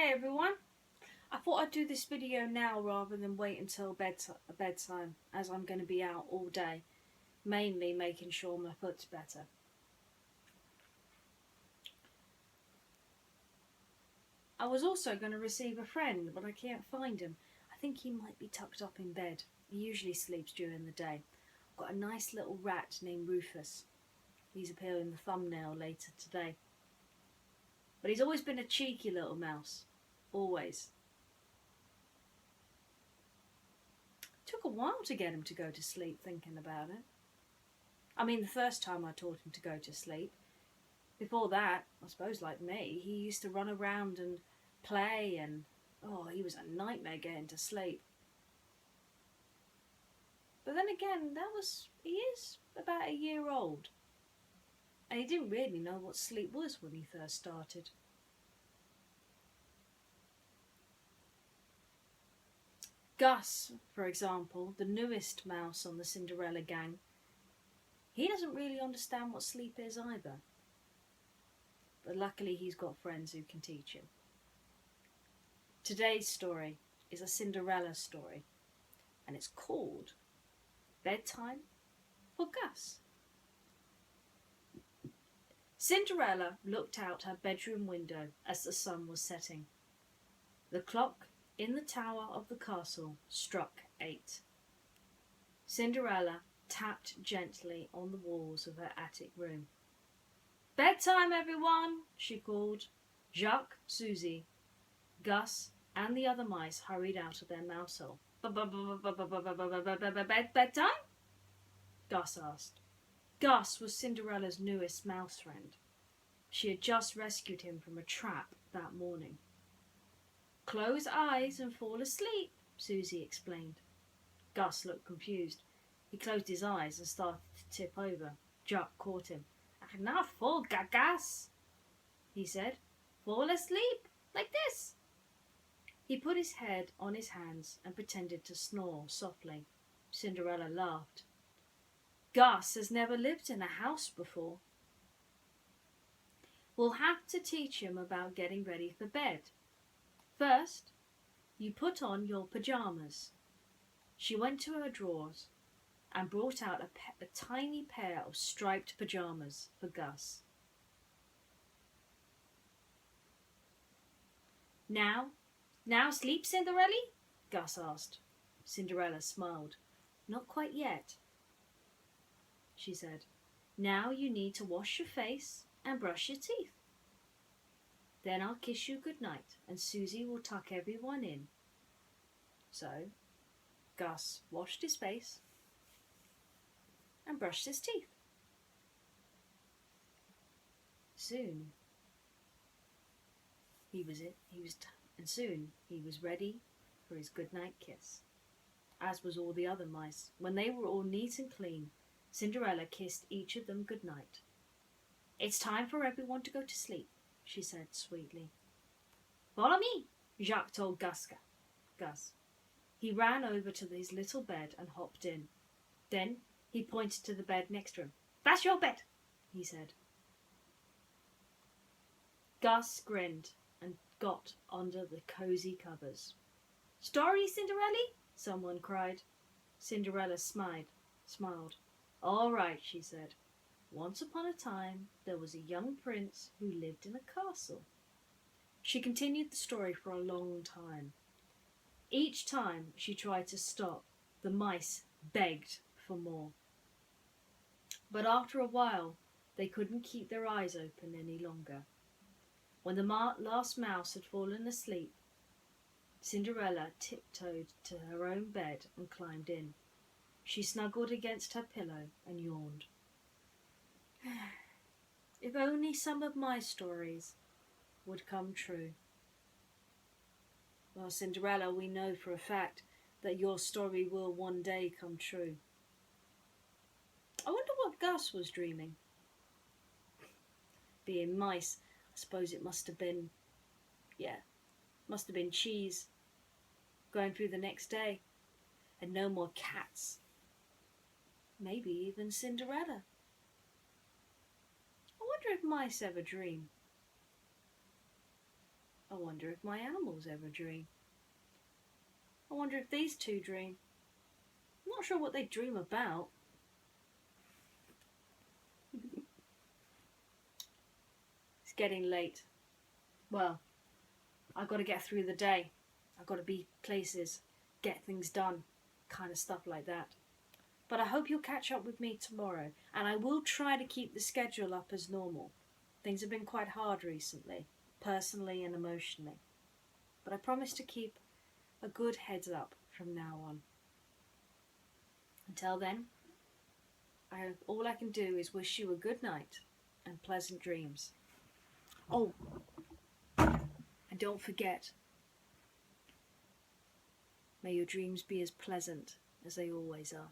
Hey everyone, I thought I'd do this video now rather than wait until bedtime, as I'm going to be out all day, mainly making sure my foot's better. I was also going to receive a friend, but I can't find him. I think he might be tucked up in bed. He usually sleeps during the day. I've got a nice little rat named Rufus. He's appearing in the thumbnail later today. But he's always been a cheeky little mouse. Always. Took a while to get him to go to sleep, thinking about it. I mean, the first time I taught him to go to sleep. Before that, I suppose like me, he used to run around and play and, he was a nightmare getting to sleep. But then again, he is about a year old. And he didn't really know what sleep was when he first started. Gus, for example, the newest mouse on the Cinderella gang, he doesn't really understand what sleep is either. But luckily he's got friends who can teach him. Today's story is a Cinderella story, and it's called Bedtime for Gus. Cinderella looked out her bedroom window as the sun was setting. The clock in the tower of the castle struck 8. Cinderella tapped gently on the walls of her attic room. "Bedtime, everyone," she called. Jacques, Susie, Gus, and the other mice hurried out of their mouse hole. "Bedtime?" Gus asked. Gus was Cinderella's newest mouse friend. She had just rescued him from a trap that morning. "Close eyes and fall asleep," Susie explained. Gus looked confused. He closed his eyes and started to tip over. Jacques caught him. "Now fall, Gus," he said. "Fall asleep, like this." He put his head on his hands and pretended to snore softly. Cinderella laughed. "Gus has never lived in a house before. We'll have to teach him about getting ready for bed. First, you put on your pajamas." She went to her drawers and brought out a tiny pair of striped pajamas for Gus. Now sleep, Cinderella?" Gus asked. Cinderella smiled. "Not quite yet," she said. "Now you need to wash your face and brush your teeth. Then I'll kiss you goodnight and Susie will tuck everyone in." So Gus washed his face and brushed his teeth. Soon he was ready for his goodnight kiss, as was all the other mice. When they were all neat and clean, Cinderella kissed each of them goodnight. "It's time for everyone to go to sleep," she said sweetly. "Follow me," Jacques told Gus. He ran over to his little bed and hopped in. Then he pointed to the bed next to him. "That's your bed," he said. Gus grinned and got under the cozy covers. "Story, Cinderella?" someone cried. Cinderella smiled. "All right," she said. "Once upon a time, there was a young prince who lived in a castle." She continued the story for a long time. Each time she tried to stop, the mice begged for more. But after a while, they couldn't keep their eyes open any longer. When the last mouse had fallen asleep, Cinderella tiptoed to her own bed and climbed in. She snuggled against her pillow and yawned. If only some of my stories would come true. Well, Cinderella, we know for a fact that your story will one day come true. I wonder what Gus was dreaming. Being mice, I suppose it must have been cheese going through the next day, and no more cats. Maybe even Cinderella. I wonder if mice ever dream. I wonder if my animals ever dream. I wonder if these two dream. I'm not sure what they dream about. It's getting late. Well, I've got to get through the day. I've got to be places, get things done, kind of stuff like that. But I hope you'll catch up with me tomorrow, and I will try to keep the schedule up as normal. Things have been quite hard recently, personally and emotionally. But I promise to keep a good heads up from now on. Until then, all I can do is wish you a good night and pleasant dreams. Oh, and don't forget, may your dreams be as pleasant as they always are.